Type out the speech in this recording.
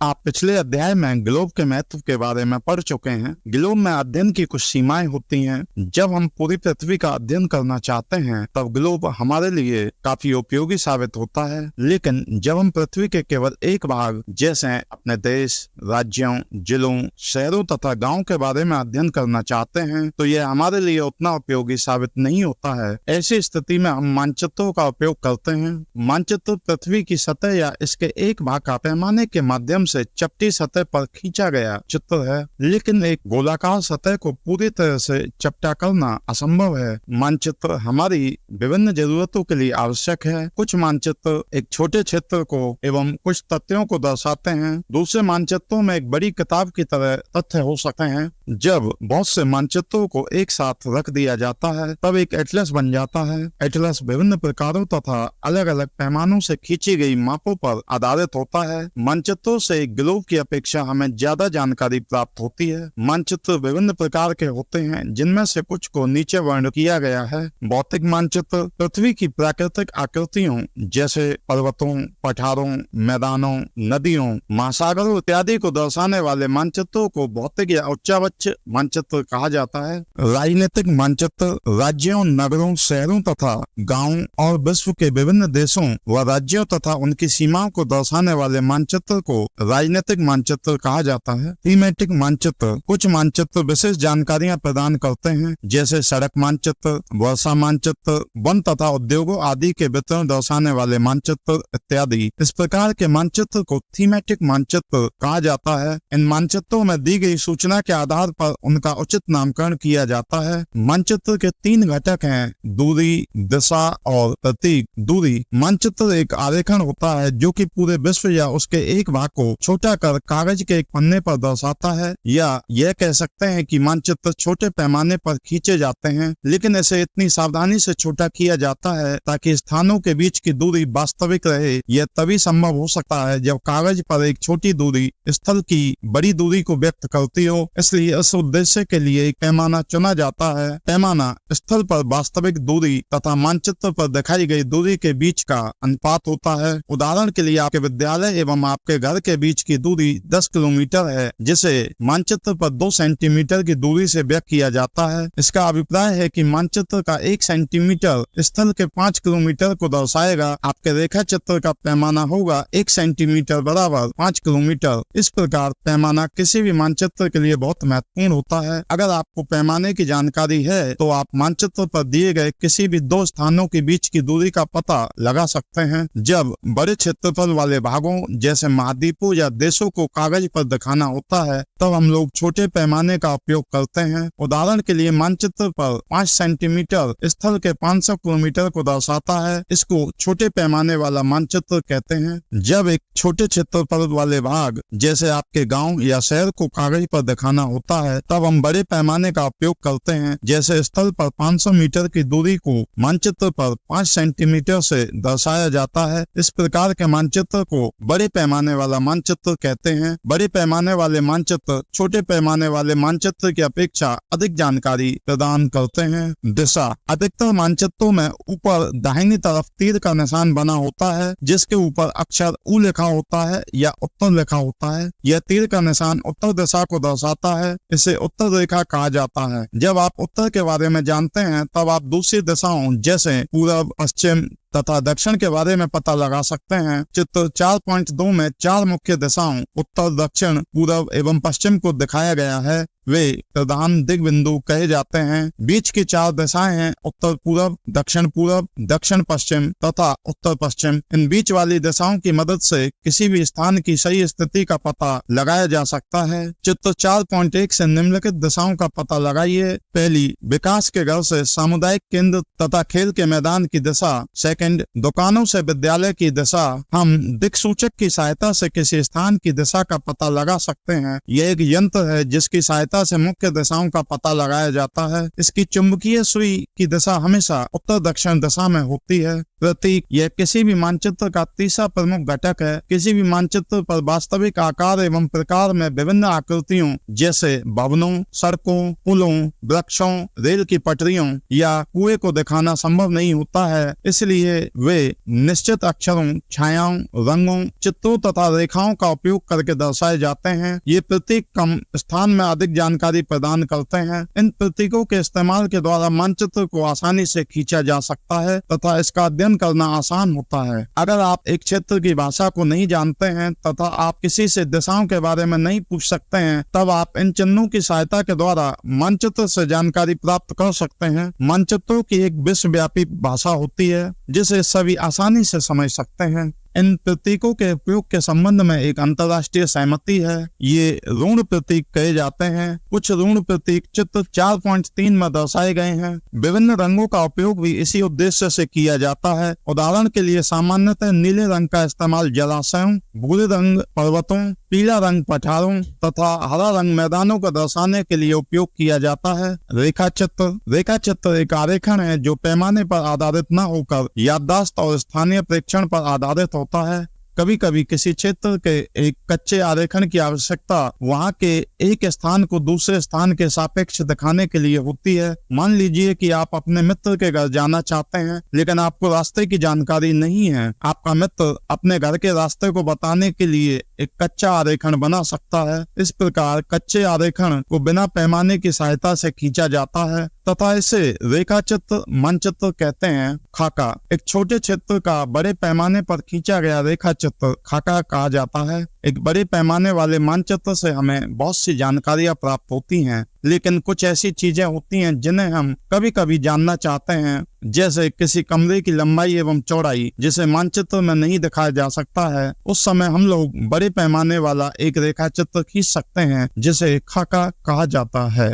आप पिछले अध्याय में ग्लोब के महत्व के बारे में पढ़ चुके हैं। ग्लोब में अध्ययन की कुछ सीमाएं होती हैं। जब हम पूरी पृथ्वी का अध्ययन करना चाहते हैं तब ग्लोब हमारे लिए काफी उपयोगी साबित होता है, लेकिन जब हम पृथ्वी के केवल एक भाग जैसे अपने देश, राज्यों, जिलों, शहरों तथा गाँव के बारे में अध्ययन करना चाहते हैं तो यह हमारे लिए उतना उपयोगी साबित नहीं होता है। ऐसी स्थिति में हम मानचित्रों का उपयोग करते हैं। मानचित्र पृथ्वी की सतह या इसके एक भाग का पैमाने के माध्यम से चपटी सतह पर खींचा गया चित्र है, लेकिन एक गोलाकार सतह को पूरी तरह से चपटा करना असंभव है। मानचित्र हमारी विभिन्न जरूरतों के लिए आवश्यक है। कुछ मानचित्र एक छोटे क्षेत्र को एवं कुछ तथ्यों को दर्शाते हैं। दूसरे मानचित्रों में एक बड़ी किताब की तरह तथ्य हो सकते हैं। जब बहुत से मानचित्रों को एक साथ रख दिया जाता है तब एक एटलस बन जाता है। एटलस विभिन्न प्रकारों तथा अलग अलग पैमानों से खींची गई मापों पर आधारित होता है। मानचित्रों से ग्लोब की अपेक्षा हमें ज्यादा जानकारी प्राप्त होती है। मानचित्र विभिन्न प्रकार के होते हैं, जिनमें से कुछ को नीचे वर्णन किया गया है। भौतिक मानचित्र पृथ्वी की प्राकृतिक आकृतियों जैसे पर्वतों, पठारों, मैदानों, नदियों, महासागरों इत्यादि को दर्शाने वाले मानचित्रों को भौतिक या उच्चावच मानचित्र कहा जाता है। राजनीतिक मानचित्र राज्यों, नगरों, शहरों तथा गाँव और विश्व के विभिन्न देशों व राज्यों तथा उनकी सीमाओं को दर्शाने वाले मानचित्र को राजनीतिक मानचित्र कहा जाता है। थीमेटिक मानचित्र कुछ मानचित्र विशेष जानकारियां प्रदान करते हैं, जैसे सड़क मानचित्र, वर्षा मानचित्र, वन तथा उद्योगों आदि के वितरण दर्शाने वाले मानचित्र इत्यादि। इस प्रकार के मानचित्र को थीमेटिक मानचित्र कहा जाता है। इन मानचित्रों में दी गई सूचना के आधार पर उनका उचित नामकरण किया जाता है। मानचित्र के 3 घटक हैं: दूरी, दिशा और प्रतीक। दूरी मानचित्र एक आरेखन होता है जो कि पूरे विश्व या उसके एक भाग को छोटा कर कागज के एक पन्ने पर दर्शाता है, या यह कह सकते हैं कि मानचित्र छोटे पैमाने पर खींचे जाते हैं, लेकिन इसे इतनी सावधानी से छोटा किया जाता है ताकि स्थानों के बीच की दूरी वास्तविक रहे। यह तभी संभव हो सकता है जब कागज पर एक छोटी दूरी स्थल की बड़ी दूरी को व्यक्त करती हो। इसलिए इस उद्देश्य के लिए एक पैमाना चुना जाता है। पैमाना स्थल पर वास्तविक दूरी तथा मानचित्र पर दिखाई गई दूरी के बीच का अनुपात होता है। उदाहरण के लिए आपके विद्यालय एवं आपके घर के बीच की दूरी 10 किलोमीटर है, जिसे मानचित्र पर 2 सेंटीमीटर की दूरी से व्यक्त किया जाता है। इसका अभिप्राय है कि मानचित्र का 1 सेंटीमीटर स्थल के 5 किलोमीटर को दर्शाएगा। आपके रेखा चित्र का पैमाना होगा 1 सेंटीमीटर बराबर 5 किलोमीटर। इस प्रकार पैमाना किसी भी मानचित्र के लिए बहुत महत्वपूर्ण होता है। अगर आपको पैमाने की जानकारी है तो आप मानचित्र पर दिए गए किसी भी 2 स्थानों के बीच की दूरी का पता लगा सकते हैं। जब बड़े क्षेत्रफल वाले भागों जैसे महाद्वीपों या देशों को कागज पर दिखाना होता है तब हम लोग छोटे पैमाने का उपयोग करते हैं। उदाहरण के लिए मानचित्र पर 5 सेंटीमीटर स्थल के 500 किलोमीटर को दर्शाता है। इसको छोटे पैमाने वाला मानचित्र कहते हैं। जब एक छोटे क्षेत्रफल वाले भाग जैसे आपके गांव या शहर को कागज पर दिखाना होता है तब हम बड़े पैमाने का उपयोग करते हैं। जैसे स्थल पर 500 मीटर की दूरी को मानचित्र पर 5 सेंटीमीटर से दर्शाया जाता है। इस प्रकार के मानचित्र को बड़े पैमाने वाला मानचित्र कहते हैं। बड़े पैमाने वाले मानचित्र छोटे पैमाने वाले मानचित्र की अपेक्षा अधिक जानकारी प्रदान करते हैं। दिशा अधिकतर मानचित्रों में ऊपर दाहिनी तरफ तीर का निशान बना होता है, जिसके ऊपर अक्षर U लिखा होता है या उत्तर लिखा होता है। यह तीर का निशान उत्तर दिशा को दर्शाता है। इसे उत्तर रेखा कहा जाता है। जब आप उत्तर के बारे में जानते हैं तब आप दूसरी दिशाओं जैसे पूर्व, पश्चिम तथा दक्षिण के बारे में पता लगा सकते हैं। चित्र 4.2 में 4 मुख्य दिशाओं उत्तर, दक्षिण, पूर्व एवं पश्चिम को दिखाया गया है। वे प्रधान दिग्बिंदु कहे जाते हैं। बीच की 4 दिशाएं हैं उत्तर पूर्व, दक्षिण पूर्व, दक्षिण पश्चिम तथा उत्तर पश्चिम। इन बीच वाली दिशाओं की मदद से किसी भी स्थान की सही स्थिति का पता लगाया जा सकता है। चित्र 4.1 से निम्नलिखित दिशाओं का पता लगाइए। पहली, विकास के घर से सामुदायिक केंद्र तथा खेल के मैदान की दिशा। सेकंड, दुकानों से विद्यालय की दिशा। हम दिक्सूचक की सहायता से किसी स्थान की दिशा का पता लगा सकते हैं। यह एक यंत्र है जिसकी सहायता से मुख्य दिशाओं का पता लगाया जाता है। इसकी चुंबकीय सुई की दिशा हमेशा उत्तर दक्षिण दिशा में होती है। प्रतीक, यह किसी भी मानचित्र का तीसरा प्रमुख घटक है। किसी भी मानचित्र पर वास्तविक आकार एवं प्रकार में विभिन्न आकृतियों जैसे भवनों, सड़कों, पुलों, वृक्षों, रेल की पटरियों या कुएं को दिखाना संभव नहीं होता है। इसलिए लिए वे निश्चित अक्षरों, छायाओं, रंगों, चित्रों तथा रेखाओं का उपयोग करके दर्शाए जाते हैं। ये प्रतीक कम स्थान में अधिक जानकारी प्रदान करते हैं। इन प्रतीकों के इस्तेमाल के द्वारा मानचित्र को आसानी से खींचा जा सकता है तथा इसका अध्ययन करना आसान होता है। अगर आप एक क्षेत्र की भाषा को नहीं जानते हैं तथा आप किसी से दिशाओं के बारे में नहीं पूछ सकते हैं, तब आप इन चिन्हों की सहायता के द्वारा मानचित्र से जानकारी प्राप्त कर सकते हैं। मानचित्रों की एक विश्वव्यापी भाषा होती है जिसे सभी आसानी से समझ सकते हैं। इन प्रतीकों के उपयोग के संबंध में एक अंतर्राष्ट्रीय सहमति है। ये ऋण प्रतीक कहे जाते हैं। कुछ ऋण प्रतीक चित्र 4.3 में दर्शाए गए हैं। विभिन्न रंगों का उपयोग भी इसी उद्देश्य से किया जाता है। उदाहरण के लिए सामान्यतः नीले रंग का इस्तेमाल जलाशयों, भूरे रंग पर्वतों, पीला रंग पठारों तथा हरा रंग मैदानों को दर्शाने के लिए उपयोग किया जाता है। रेखा चित्र एक आरेखन है जो पैमाने पर आधारित न होकर याददाश्त और स्थानीय प्रेक्षण पर आधारित होता है। कभी कभी किसी क्षेत्र के एक कच्चे आरेखन की आवश्यकता वहां के एक स्थान को दूसरे स्थान के सापेक्ष दिखाने के लिए होती है। मान लीजिए कि आप अपने मित्र के घर जाना चाहते हैं लेकिन आपको रास्ते की जानकारी नहीं है। आपका मित्र अपने घर के रास्ते को बताने के लिए एक कच्चा आरेखन बना सकता है। इस प्रकार कच्चे आरेखन को बिना पैमाने की सहायता से खींचा जाता है तथा इसे रेखा चित्र, मानचित्र कहते हैं। खाका एक छोटे क्षेत्र का बड़े पैमाने पर खींचा गया रेखा चित्र खाका कहा जाता है। एक बड़े पैमाने वाले मानचित्र से हमें बहुत सी जानकारियां प्राप्त होती हैं, लेकिन कुछ ऐसी चीजें होती हैं जिन्हें हम कभी कभी जानना चाहते हैं, जैसे किसी कमरे की लंबाई एवं चौड़ाई जिसे मानचित्र में नहीं दिखाया जा सकता है। उस समय हम लोग बड़े पैमाने वाला एक रेखा चित्र खींच सकते हैं जिसे खाका कहा जाता है।